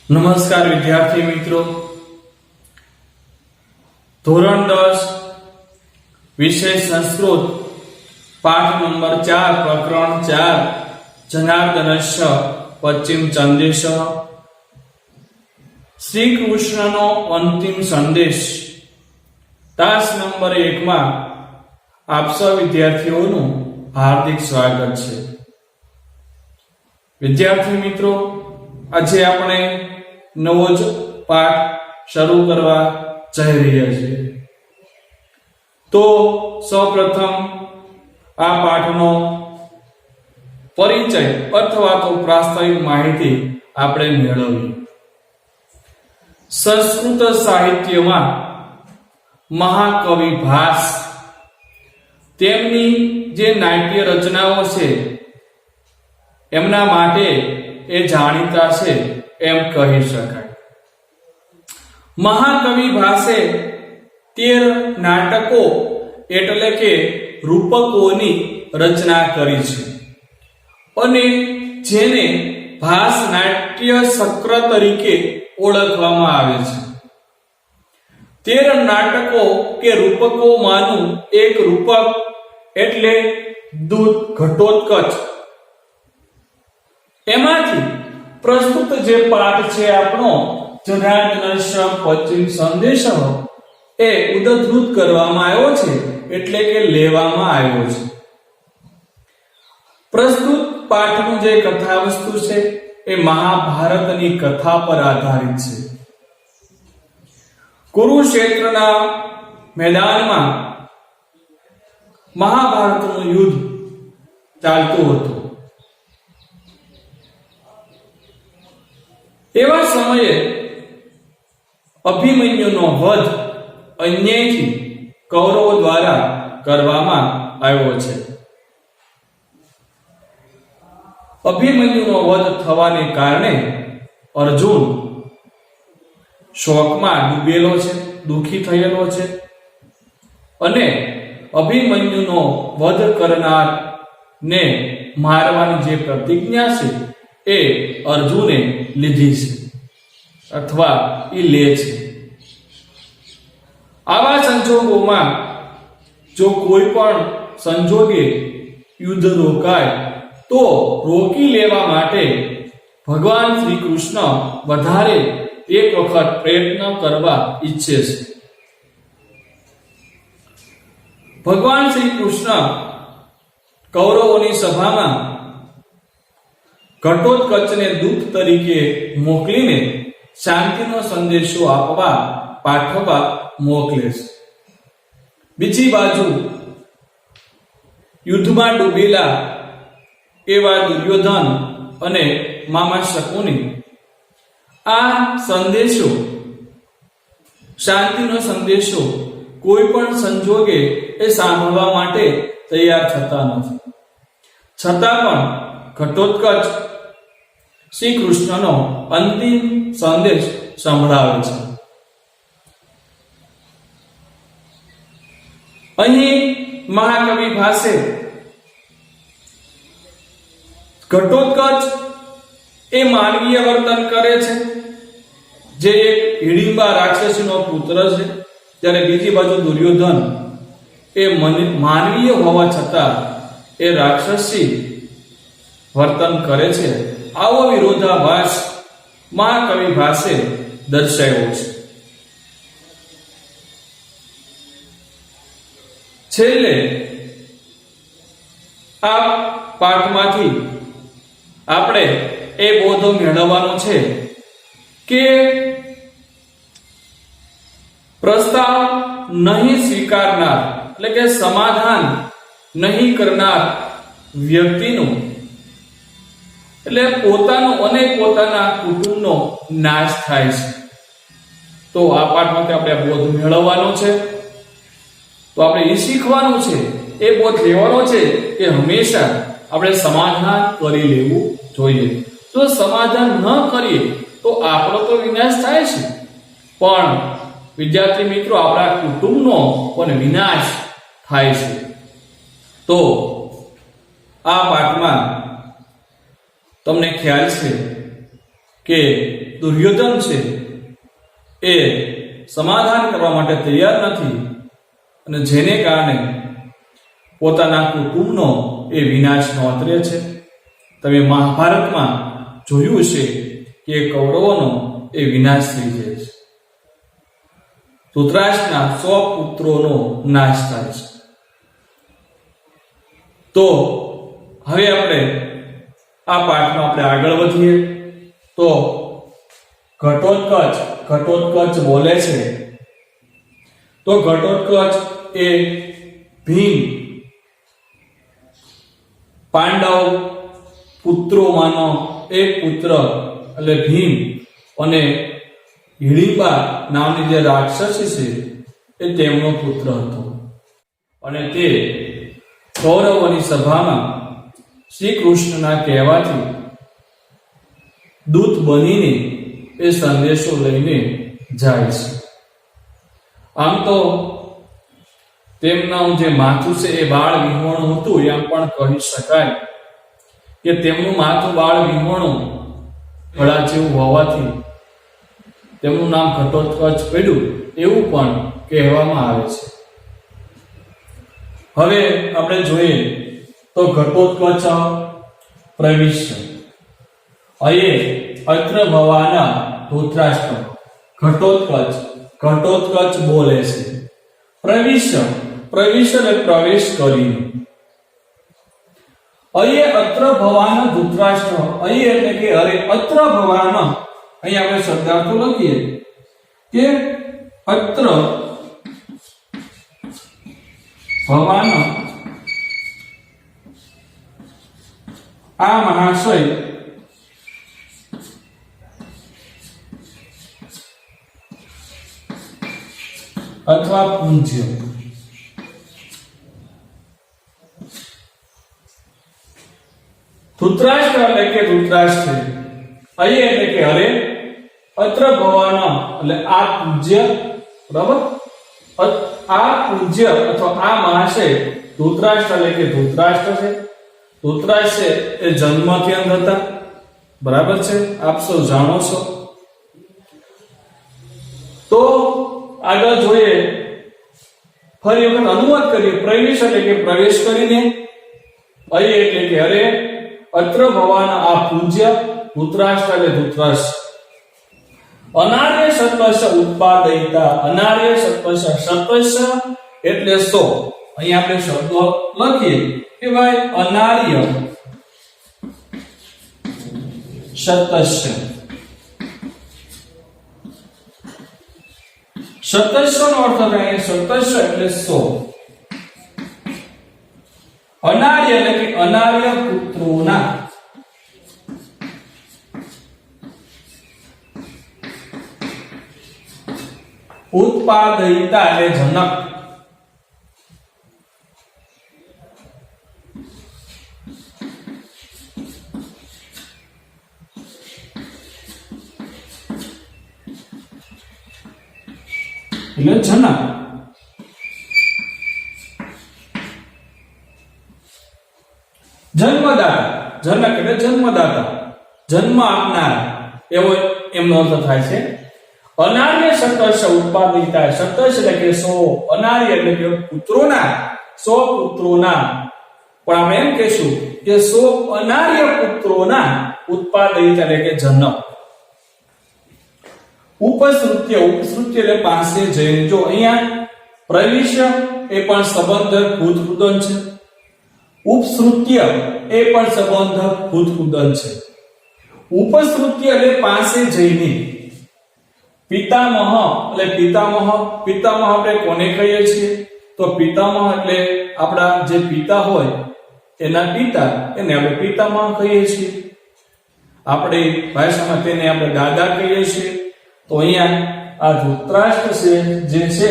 નમસ્કાર વિદ્યાર્થી મિત્રો, ધોરણ 10 વિષય સંસ્કૃત પાઠ નંબર 4 પ્રકરણ 4 જનાર્દનસ્ય પશ્ચિમ સંદેશ શ્રી કૃષ્ણનો અંતિમ સંદેશ તાસ નંબર 1 માં આપ સૌ વિદ્યાર્થીઓનું હાર્દિક સ્વાગત છે। વિદ્યાર્થી મિત્રો, આજે આપણે નવો જ પાઠ શરૂ કરવા જઈ રહ્યા છીએ। તો સૌપ્રથમ આ પાઠનો પરિચય અથવા તો પ્રાસ્તાવિક માહિતી આપણે મેળવીએ। સંસ્કૃત સાહિત્યમાં મહાકવિ ભાસ તેમની જે નાટ્ય રચનાઓ છે એમના માટે એ જાણીતા છે એમ કહી શકાય। મહાકવિ ભાસે 13 નાટકો એટલે કે રૂપકોની રચના કરી છે અને જેને ભાસ નાટ્ય ચક્ર તરીકે ઓળખવામાં આવે છે। 13 નાટકો કે રૂપકોમાંનું એક રૂપક એટલે દૂત ઘટોત્કચ। એમાંથી પ્રસ્તુત જે પાઠ છે આપણો જનાર્દનસ્ય પશ્ચિમ સંદેશ એ ઉદ્ધૃત કરવામાં આવ્યો છે એટલે કે લેવામાં આવ્યો છે। પ્રસ્તુત પાઠનું જે કથા વસ્તુ છે એ મહાભારતની કથા પર આધારિત છે। કુરુક્ષેત્રના મેદાનમાં મહાભારતનું યુદ્ધ ચાલતું હતું। એવા સમયે અભિમન્યુનો વધ અન્યાયથી કૌરવો દ્વારા કરવામાં આવ્યો છે। અભિમન્યુનો વધ થવાને કારણે અર્જુન શોકમાં ડૂબેલો છે, દુઃખી થયેલો છે અને અભિમન્યુનો વધ કરનાર ને મારવાની જે પ્રતિજ્ઞા છે એ અર્જુને લીધી છે અથવા એ લે છે। આવા સંજોગોમાં જો કોઈ પણ સંજોગે યુદ્ધ રોકાય તો રોકી લેવા માટે ભગવાન શ્રી કૃષ્ણ વધારે એક વખત પ્રયત્ન કરવા ઈચ્છે છે। ભગવાન શ્રી કૃષ્ણ કૌરવોની સભામાં ઘટોત્કચને દૂત તરીકે મોકલીને શાંતિનો સંદેશો આપવા પાઠવવા મોકલે છે। બીજી બાજુ યુદ્ધમાં ડૂબેલા એવા દુર્યોધન અને મામા શકુની આ સંદેશો, શાંતિનો સંદેશો કોઈ પણ સંજોગે એ સાંભળવા માટે તૈયાર થતા નથી, છતાં પણ ઘટોત્કચ શ્રી કૃષ્ણનો અંતિમ સંદેશ સંભળાવે છે। અહીં મહાકવિ ભાસે ઘટોત્કચ એ માનવીય વર્તન કરે છે, જે એક હિડિંબા રાક્ષસીનો પુત્ર છે, ત્યારે બીજી બાજુ દુર્યોધન એ માનવીય હોવા છતાં એ રાક્ષસી વર્તન કરે છે। આવો વિરોધાભાસ મહાકવિ ભાસે દર્શાવ્યો છે। છેલ્લે આ પાઠમાંથી આપણે એ બોધો મેળવવાનો છે કે પ્રસ્તાવ નહીં સ્વીકારનાર એટલે કે સમાધાન નહીં કરનાર વ્યક્તિનું એટલે પોતાનો અને પોતાના કુટુંબનો નાશ થાય છે। તો આ પાઠમાંથી આપણે બોધ મેળવવાનો છે। તો આપણે એ શીખવાનું છે, એ બોધ લેવાનો છે કે હંમેશા આપણે સમાધાન કરી લેવું જોઈએ। જો સમાધાન ન કરીએ તો આપણો તો વિનાશ થાય છે, પણ વિદ્યાર્થી મિત્રો આપણા કુટુંબનો પણ વિનાશ થાય છે। તો આ પાઠમાં તમને ખ્યાલ છે કે દુર્યોધન છે એ સમાધાન કરવા માટે તૈયાર નથી અને જેને કારણે પોતાના કુટુંબનો એ વિનાશ નોતરે છે. તમે મહાભારતમાં જોયું છે કે કૌરવોનો એ વિનાશ થઈ જાય છે. ધૃતરાષ્ટ્રના 100 પુત્રોનો નાશ થાય છે. તો હવે આપણે આ પાઠમાં આપણે આગળ વધીએ તો ઘટોત્કચ બોલે છે. તો ઘટોત્કચ એ ભીમ પાંડવ પુત્રોમાંનો એક પુત્ર એટલે ભીમ અને હિડીંબા નામની જે રાક્ષસી છે એ તેમનો પુત્ર હતો અને તે કૌરવોની સભામાં શ્રી કૃષ્ણના કહેવાથી દૂત બનીને એ સંદેશો લઈને જાય છે. આમ તો તેમનું જે માથું છે એ બાળ વિહોણું હતું એમ પણ કહી શકાય કે તેમનું માથું બાળ વિહોણું ગળા જેવું હોવાથી તેમનું નામ ઘટોત્કચ પડ્યું એવું પણ કહેવામાં આવે છે. હવે આપણે જોઈએ તો ઘટોત્કચ પ્રવિશ્ય અયે અત્ર ભવાના ધૃતરાષ્ટ્ર. ઘટોત્કચ બોલે છે. પ્રવિશ્ય એટલે પ્રવેશ કરીને. અયે અત્ર ભવાના ધૃતરાષ્ટ્ર. અયે એટલે કે અરે અત્ર ભવાના. અહીં આપણે શબ્દાર્થો લખીએ કે અત્ર ભવાના આ મહાશય અથવા પૂજ્ય. ધૃતરાષ્ટ્ર એટલે કે ધૃતરાષ્ટ્ર. અયે એટલે કે અરે અત્ર ભવાના એટલે આ પૂજ્ય. બરાબર, આ પૂજ્ય અથવા આ મહાશય ધૃતરાષ્ટ્ર એટલે કે ધૃતરાષ્ટ્ર છે. ધૃતરાષ્ટ્ર એ જન્મથી અંધ હતા. બરાબર છે, આપ સૌ જાણો છો. તો આગળ જોઈએ, ફરી વખત અનુવાદ કરીએ. પ્રવેશ એટલે કે પ્રવેશ કરીને. અયે એટલે કે અરે અત્ર ભવાના આ પૂજ્ય. ધૃતરાષ્ટ્ર એટલે ધૃતરાષ્ટ્ર. અનાર્ય સત્વસ્ય ઉત્પાદયિતા. અનાર્ય સત્વસ્ય. સત્વસ્ય એટલે 100. અહીં આપણે શબ્દો લખીએ કે ભાઈ અનાર્ય સત્વસ્ય. સત્વસ્યનો અર્થ થાય સત્વસ્ય એટલે 100. અનાર્ય એટલે કે અનાર્ય પુત્રોના. ઉત્પાદયિતા એટલે જનક. એટલે જનક. જન્મદાતા. જનક એટલે જન્મદાતા, જન્મ આપનાર એવો એમનો અર્થ થાય છે. અનાર્ય સત્વસ્ય ઉત્પાદિતા. સત્વસ્ય એટલે કે 100. અનાર્ય એટલે કે પુત્રોના, 100 પુત્રોના. પણ આપણે એમ કહેશું કે 100 અનાર્ય પુત્રોના ઉત્પાદિતા એટલે કે જનક. ઉપસૃત્ય. ઉપસૃત્ય એટલે પાસે જઈને. જો અહીંયા પ્રવિશ્ય એ પણ સંબંધક ભૂતકૃદન છે. ઉપસૃત્ય એ પણ સંબંધક ભૂતકૃદન છે. ઉપસૃત્ય એટલે પાસે જઈને. પિતામહ એટલે પિતામહ. પિતામહ આપણે કોને કહીએ છીએ? તો પિતામહ એટલે આપણા જે પિતા હોય એના પિતા, એને આપણે પિતામહ કહીએ છીએ. આપણે ભાષામાં તેને આપણે દાદા કહીએ છીએ. તો અહીંયા આ ધૃતરાષ્ટ્ર છે જે છે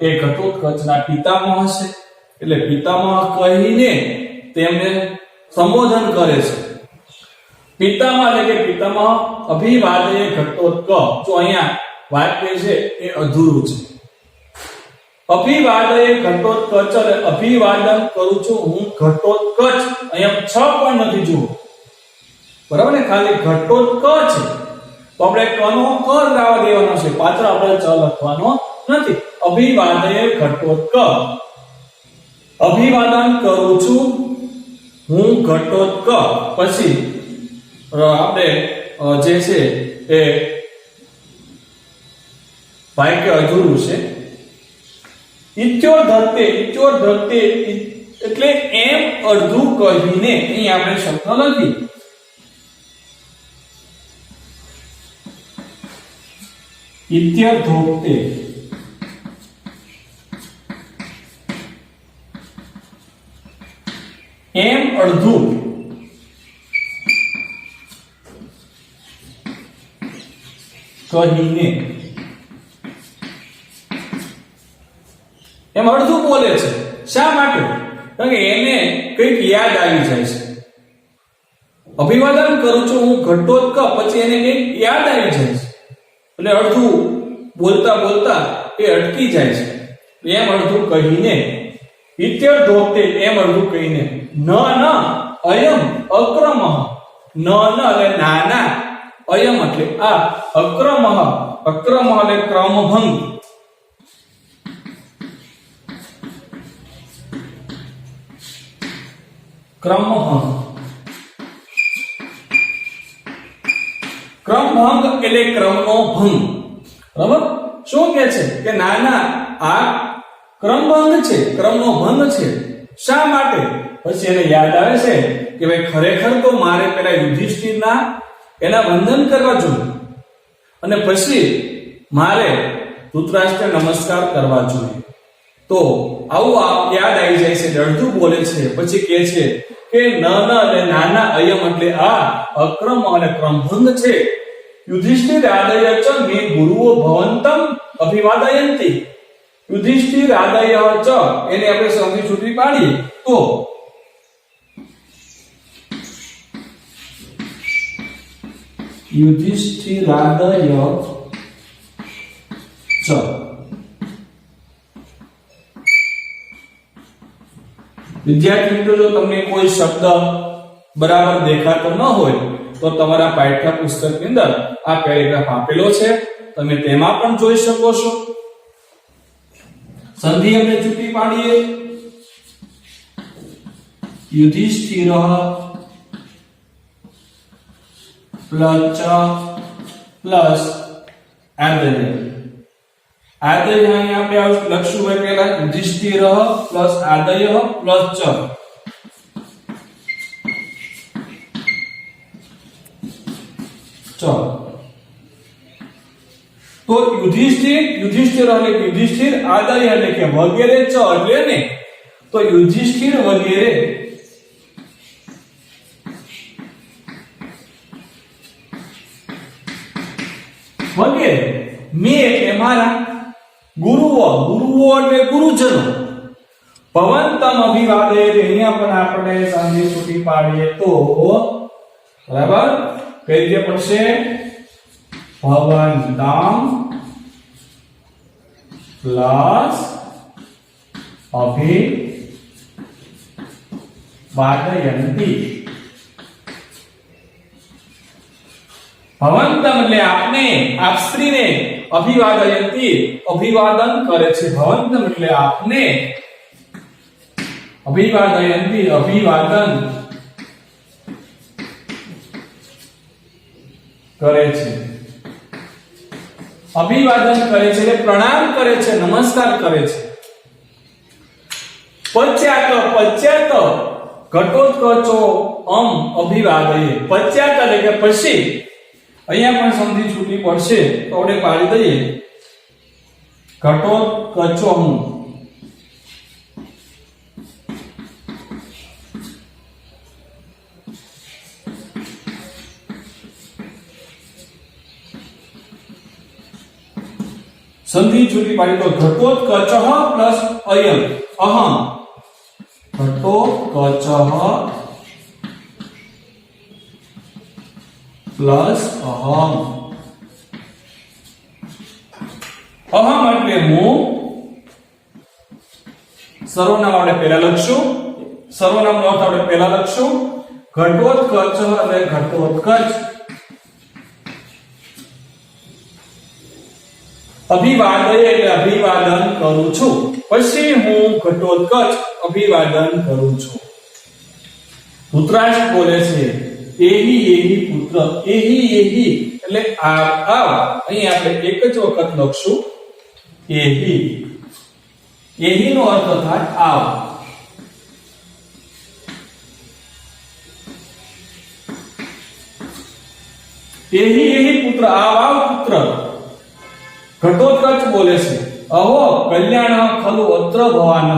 એ ઘટોત્કચના પિતામહ છે. એટલે પિતામહ કહીને તેમને સંબોધન કરે છે. પિતામહ એટલે કે પિતામહ અભિવાદયે ઘટોત્કચ. જો અહીંયા વાક્ય છે એ અધૂરું છે. અભિવાદયે ઘટોત્કચ એટલે અભિવાદન કરું છું હું ઘટોત્કચ. અહીંયા છ પણ નથી જુઓ. બરાબર ને, ખાલી ઘટોત્કચ. તો આપણે કનો ક લાવવા દેવાનો છે, પાછળ આપણે ચ લખવાનો નથી. અભિવાદય ઘટોત્ક, અભિવાદન કરું છું હું ઘટોત્ક. પછી આપણે જે છે એ વાક્ય અધૂરું છે. ઇત્યોર્ધતે, ઇત્યોર્ધતે એટલે એમ અડધું કહીને, અહીં આપણે શબ્દ લખી ઇત્યર્ધોક્તે, એમ અડધું કહીને, એમ અડધું બોલે છે. શા માટે? કારણ કે એને કંઈક યાદ આવી જાય છે. અભિવાદન કરું છું હું ઘટોત્ક, પછી એને કંઈક યાદ આવી જાય છે, એટલે અડધું બોલતા બોલતા એ અટકી જાય છે. એમ અડધું કહીને, ઇત્યર્ધોક્તે એમ અડધું કહીને, ન અયમ અક્રમઃ, ન એટલે નાના, અયમ એટલે આ, અક્રમઃ અક્રમઃ એટલે ક્રમભંગ, ક્રમભંગ, ક્રમભંગ એટલે ક્રમનો ભંગ. બરાબર? શું કહે છે કે નાના આ ક્રમભંગ છે, ક્રમનો ભંગ છે. શા માટે? પછી એને યાદ આવે છે કે ભાઈ ખરેખર તો મારે પેલા યુધિષ્ઠિરના એના વંદન કરવા જોઈએ, અને પછી મારે ધૃતરાષ્ટ્રને નમસ્કાર કરવા જોઈએ. તો આવું યાદ આવી જાય છે, અડધું બોલે છે. પછી કહે છે કે ન એટલે નાના, અયમ એટલે આ, અક્રમ અને ક્રમભંગ છે. યુધિષ્ઠિર આદય ચ મે ગુરુઓ ભવંતમ અભિવાદયંતિ. યુધિષ્ઠિર આદય ચ એને આપણે સંધિ છૂટી પાડીએ તો યુધિષ્ઠિરાદય ચ, વિદ્યાર્થી મિત્રો જો તમને કોઈ શબ્દ બરાબર દેખાતો ન હોય તો તમારા પાઠ્ય પુસ્તકની અંદર આ પેરેગ્રાફ આપેલો છે, તમે તેમાં પણ જોઈ શકો છો. સંધિ આપણે છૂટી પાડીએ, યુધિષ્ઠિર પ્લસ પ્લસ આદય. આદય અહીં આપણે લખશું ભાઈ પહેલા યુધિષ્ઠિર પ્લસ આદય પ્લસ ચ. ચલો તો યુધિષ્ઠિર એટલે યુધિષ્ઠિર, આદય એટલે કે વગેરે, ચ એટલે ને તો યુધિષ્ઠિર વગેરે વગેરે, મે એટલે મારા, ગુરુઓ એટલે ગુરુજનો, ભવંતમ અભિવાદે અહીંયા પણ આપણે સંધિ છૂટી પાડીએ તો બરાબર કઈ રીતે પડશે? ભવંતમ પ્લસ અભિવાદયંતિ. ભવંતમ એટલે આપને, આપ સ્ત્રીને, અભિવાદયંતિ અભિવાદન કરે છે. ભવંતમ એટલે આપને, અભિવાદયંતિ અભિવાદન કરે છે. અભિવાદન કરે છે એટલે પ્રણામ કરે છે, નમસ્કાર કરે છે. પશ્ચાત ઘટોત્કચો અભિવાદયે. પશ્ચાત એટલે કે પછી, અહીંયા પણ સંધિ છૂટી પડશે તો આપણે પાડી દઈએ ઘટોત્કચો. સંધિ છૂટી પાડી તો ઘટોત્કચ પ્લસ અયમ અહમ. ઘટોત્કચ પ્લસ અહમ. અહમ એટલે હું. સર્વનામ આપણે પહેલા લખશું, સર્વનામનો અર્થ આપણે પહેલા લખશું. ઘટોત્કચ એટલે ઘટોત્કચ અભિવાદય એટલે અભિવાદન કરું છું. પછી હું ઘટોત્કચ અભિવાદન કરું છું. ધૃતરાષ્ટ્ર બોલે છે એહી એહી પુત્ર. એહી એહી એટલે આવ આવ. અહીં આપણે એક જ વખત લખશું એહી. એહી નો અર્થ થાય આવ. એહી એહી પુત્ર આવ આવ પુત્ર. ઘટોત્કચ બોલે છે અહો કલ્યાણ ખલુ અત્ર ભવાન.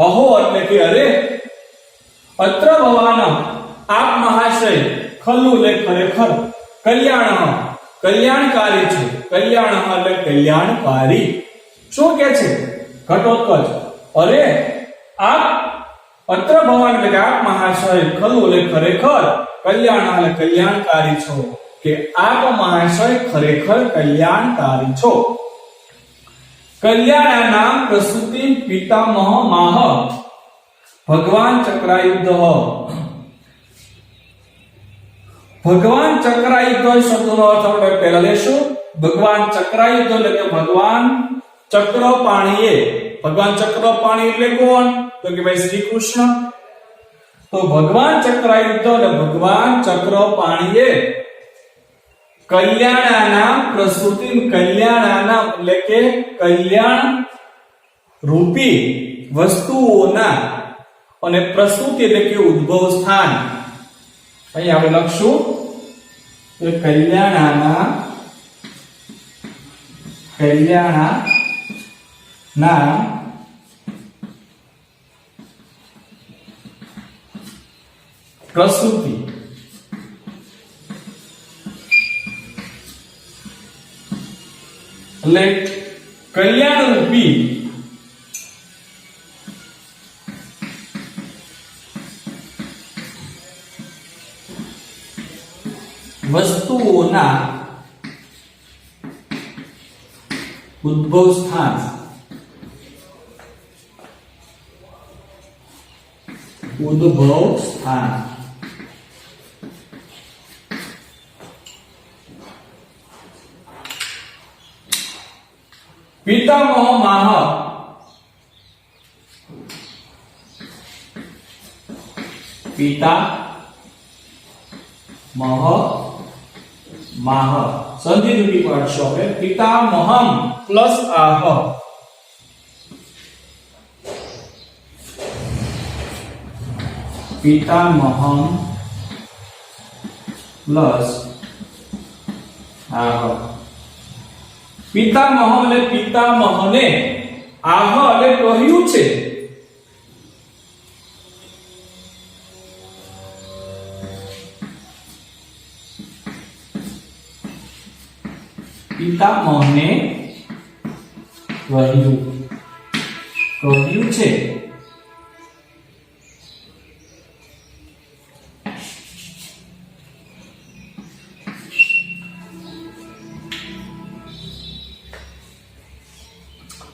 અહો એટલે કે અરે, અત્ર ભવાન આપ મહાશય, ખલુ એટલે ખરેખર, કલ્યાણ કલ્યાણકારી છે. કલ્યાણ એટલે કલ્યાણકારી. શું કે છે ઘટોત્કચ? અરે આપ અત્ર ભવાન એટલે આપ મહાશય, ખલુ એટલે ખરેખર, કલ્યાણ એટલે કલ્યાણકારી છો. કે આપ મહાશય ખરેખર કલ્યાણકારી છો. કલ્યાણાનામ પ્રસૂતિ પિતામહ માહ ભગવાન ચક્રાયુધ. ભગવાન ચક્રાયુધ શબ્દનો અર્થ આપણે પહેલા લેશું. ભગવાન ચક્રાયુધ એટલે કે ભગવાન ચક્રપાણીએ. ભગવાન ચક્રપાણી એટલે કોણ? તો કે ભાઈ શ્રી કૃષ્ણ. તો ભગવાન ચક્રાયુધ એટલે ભગવાન ચક્રપાણીએ કલ્યાણાનામ પ્રસૂતિ. કલ્યાણાનામ એટલે કે કલ્યાણ રૂપી વસ્તુઓના, અને પ્રસૂતિ એટલે કે ઉદ્ભવ સ્થાન. અહીં આપણે લખશું કે કલ્યાણાના પ્રસૂતિ. એટલે કલ્યાણ રૂપી વસ્તુઓના ઉદ્ભવ સ્થાન. ઉદ્ભવ સ્થાન. પિતામહ માહ. પિતામહ માહ સંધિ રૂપી પાડશો આપણે. પિતામહમ પ્લસ આહ. પિતામહમ પ્લસ આહ. પિતામહ એટલે પિતામહને, આહ એટલે કહ્યું છે. પિતામહને કહ્યું છે.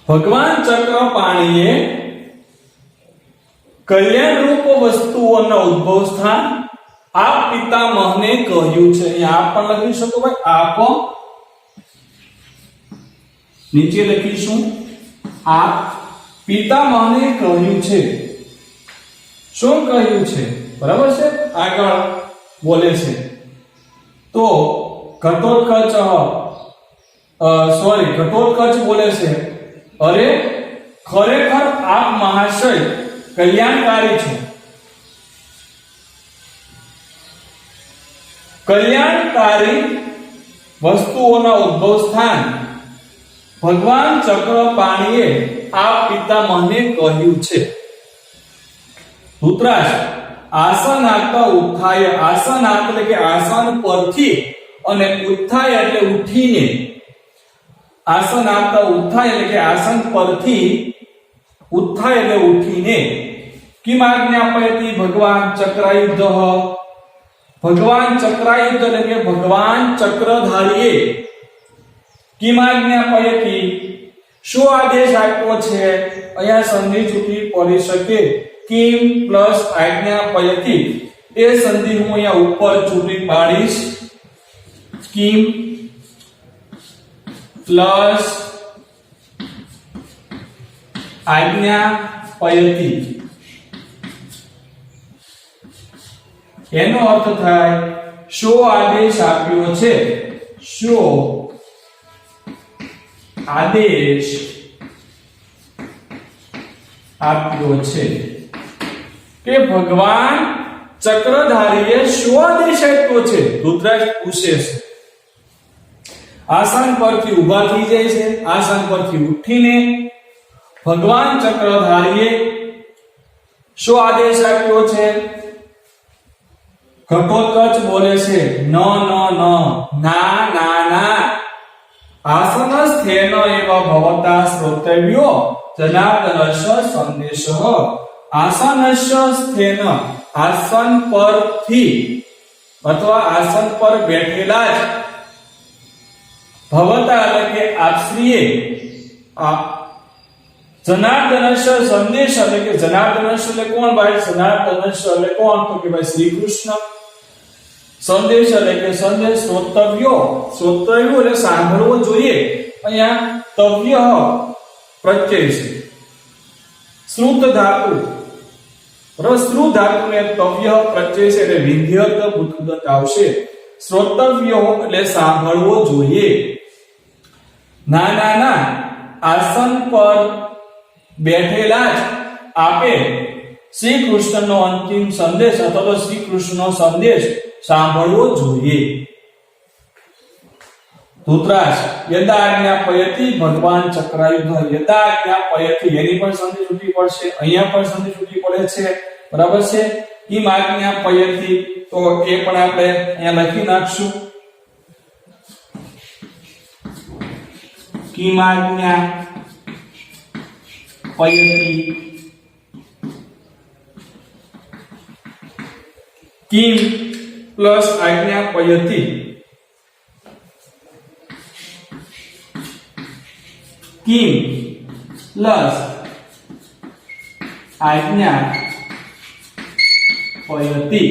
ભગવાન ચક્રપાણીએ કલ્યાણ રૂપ વસ્તુઓના ઉદ્ભવ સ્થાન આપ પિતામહને કહ્યું છે. અહીં આપ પણ લખી શકો ભાઈ. આપ નીચે લખીશું આપ પિતામહને કહ્યું છે. શું કહ્યું છે? બરાબર છે. આગળ બોલે છે તો ઘટોત્કચ ઘટોત્કચ બોલે છે અરે ખરેખર આપ મહાશય કલ્યાણકારી છો. કલ્યાણકારી વસ્તુઓના ઉદ્ભવ સ્થાન ભગવાન ચક્રપાણીએ આ પિતામહને કહ્યું છે. ધૃતરાષ્ટ્ર આસનાત ઉત્થાય. આસનાત એટલે કે આસન પરથી, અને ઉત્થાય એટલે ઉઠીને. આસનાત ઉત્થાય એટલે કે આસન પરથી, ઉત્થાય એટલે ઉઠીને. કિમ આજ્ઞાપયતિ ભગવાન ચક્રાયુધ. ભગવાન ચક્રાયુધ એટલે કે ભગવાન ચક્રધારીએ કિમ આજ્ઞાપયતિ શું આદેશ આપ્યો છે? અહીંયા સંધિ ચૂકી પડી શકે. કિમ પ્લસ આજ્ઞાપયતિ એ સંધિ હું અહીંયા ઉપર ચૂકી પાડીશ. કિમ પ્લસ આજ્ઞા પયતી એનો અર્થ થાય શો આદેશ આપ્યો છે, શો આદેશ આપ્યો છે કે ભગવાન ચક્રધારીએ શો આદેશ આપ્યો છે. ધૃતરાષ્ટ્ર પૂછે છે. આસન પરથી ઊભા થઈ જાય છે, આસન પરથી ઉઠીને ભગવાન ચક્રધારીએ શો આદેશ આપ્યો છે? ઘટોત્કચ બોલે છે ન ના ના ના આસનસ્થેન એવ ભવતા શ્રોતવ્યો જનાર્દનસ્ય સંદેશઃ. આસનસ્ય સ્થેન આસન પરથી અથવા આસન પર બેઠેલા જ ભવતા એટલે કે આપશ્રીએ જનાર્દનસ્ય સંદેશ એટલે કે જનાર્દનસ્ય એટલે કોણ ભાઈ? જનાર્દનસ્ય એટલે કોણ? તો કે ભાઈ શ્રી કૃષ્ણ. સંદેશ એટલે કે સંદેશ શ્રોતવ્યો, શ્રોતવ્યો એટલે સાંભળવો જોઈએ. અહીંયા તવ્ય પ્રત્યય છે. શ્રુત ધાતુ શ્રુત ધાતુને તવ્ય પ્રત્યય છે એટલે વિધ્યત ભૂતગત આવશે. શ્રોતવ્યો એટલે સાંભળવો જોઈએ. ના ના ના આસન પર બેઠેલા જ આપે શ્રી કૃષ્ણનો અંતિમ સંદેશ અથવા તો શ્રી કૃષ્ણનો સંદેશ સાંભળવો જોઈએ. ધૃતરાષ્ટ્ર યદાજ્ઞાપયતિ ભગવાન ચક્રાયુધ યદાજ્ઞાપયતિ એની પણ સંધિ છૂટી પડશે, અહીંયા પણ સંધિ છૂટી પડે છે. બરાબર છે. ઈમ આજ્ઞાપયતિ તો એ પણ આપણે અહીંયા લખી નાખશું. કિમ આજ્ઞાપયતિ કિમ પ્લસ આજ્ઞાપયતિ કિમ પ્લસ આજ્ઞાપયતિ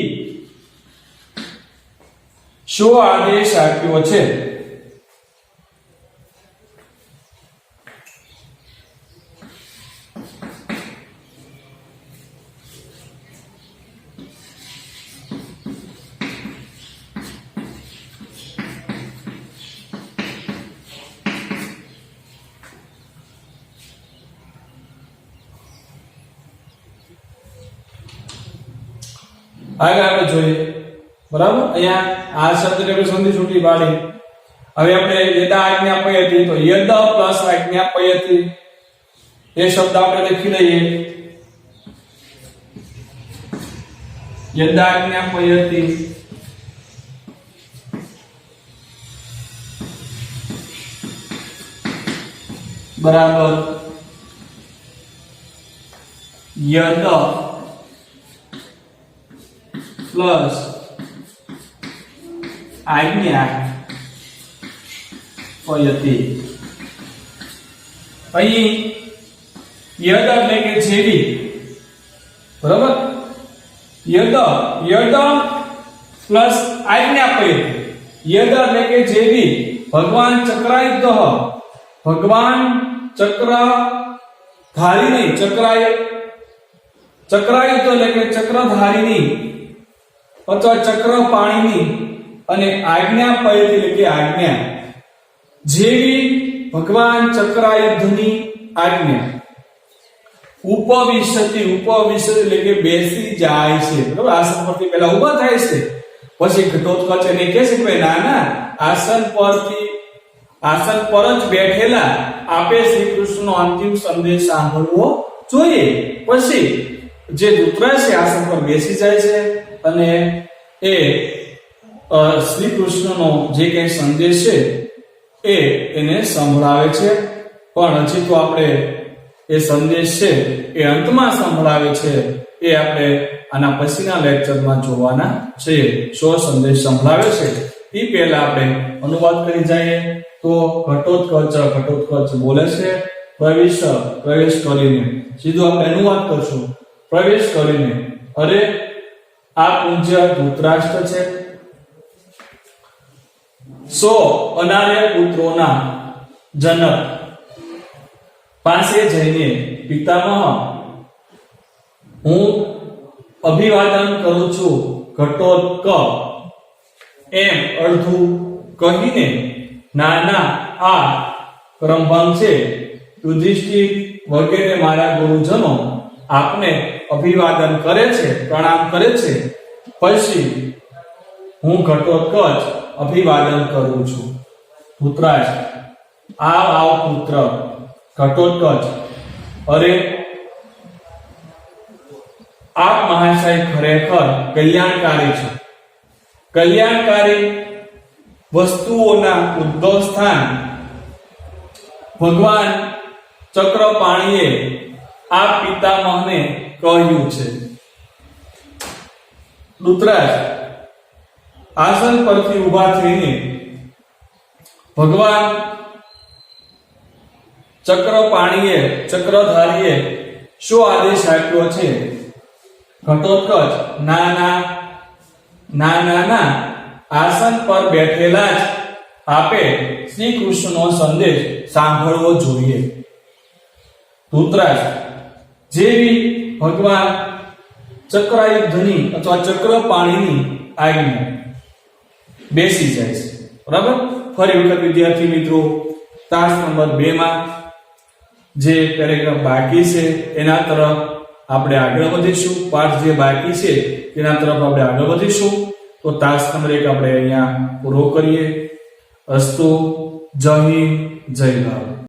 શો આદેશ આપ્યો છે? આગળ આપણે જોઈએ. બરાબર. અહીંયા આ શબ્દને આપણે સંધિ છૂટી પાડી. હવે આપણે યદા આજ્ઞાપયતિ તો યદ પ્લસ આજ્ઞાપયતિ એ શબ્દ આપણે લખી લઈએ. યદા આજ્ઞાપયતિ બરાબર યદ પ્લસ આજ્ઞાપયતિ. અહીં યદ એટલે કે જેવી. બરાબર. યદ પ્લસ આજ્ઞાપયતિ. યદ એટલે કે જેવી ભગવાન ચક્રાયુધ ભગવાન ચક્રધારીની ચક્રાયુધ એટલે કે ચક્રધારીની અથવા ચક્રપાણીની અને આજ્ઞાપયતિ એટલે કે આજ્ઞા જેવી ભગવાન ચક્રાયુધની આજ્ઞા. ઉપવિશતિ એટલે કે બેસી જાય છે. બરાબર. આસન પરથી પહેલા ઊભા થાય છે, પછી ઘટોત્કચ એને કહે છે કે ના ના આસન પર જ બેઠેલા આપે શ્રી કૃષ્ણનો અંતિમ સંદેશ સાંભળવો જોઈએ. પછી જે ધૃતરાષ્ટ્ર છે આસન પર બેસી જાય છે અને એ શ્રી કૃષ્ણનો જે કઈ સંદેશ છે એને સંભળાવે છે. પણ હજી તો આપણે એ સંદેશ છે એ અંતમાં સંભળાવે છે એ આપણે આના પછીના લેક્ચરમાં જોવાના છે. શો સંદેશ સંભળાવે છે એ પહેલા આપણે અનુવાદ કરી જઈએ. તો ઘટોત્કચ બોલે છે પ્રવેશ કરીને. સીધું આપણે અનુવાદ કરશું. પ્રવેશ કરીને અરે આ પૂજ્ય ધૃતરાષ્ટ્ર છે, સો અનાર્ય પુત્રોના જનક પાસે જઈને પિતામહ હું અભિવાદન કરું છું ઘટોત્કચ એમ અડધું કહીને નાના આ ક્રમભંગ છે યુધિષ્ઠિર વગેરે મારા ગુરુજનો આપને અભિવાદન કરે છે, પ્રણામ કરે છે, પછી હું ઘટોત્કચ અભિવાદન કરું છું. ધૃતરાજ આવ પુત્ર ઘટોત્કચ, અરે આપ મહાશય ખરેખર કલ્યાણકારી છો. કલ્યાણકારી વસ્તુઓના ઉદ્ભવ સ્થાન ભગવાન ચક્રપાણીએ આ પિતામહને કહ્યું છે. ધૃતરાજ આસન પરથી ઊભા થઈને ભગવાન ચક્રધારીએ શું આદેશ આપ્યો છે? ઘટોત્કચ ના આસન પર બેઠેલા જ આપે શ્રી કૃષ્ણનો સંદેશ સાંભળવો જોઈએ. ધૃતરાજ જેવી ભગવાન ચક્રાયુધની અથવા ચક્રપાણીની આજ્ઞા બેસી જાય છે. બરાબર. ફરી વખત વિદ્યાર્થી મિત્રો તાસ નંબર 2 માં જે પેરેગ્રાફ બાકી છે એના તરફ આપણે આગળ વધીશું. પાઠ જે બાકી છે તેના તરફ આપણે આગળ વધીશું. તો તાસ નંબર 1 આપણે અહીંયા પૂરો કરીએ. અસ્તુ. જય હિન્દ, જય ભારત.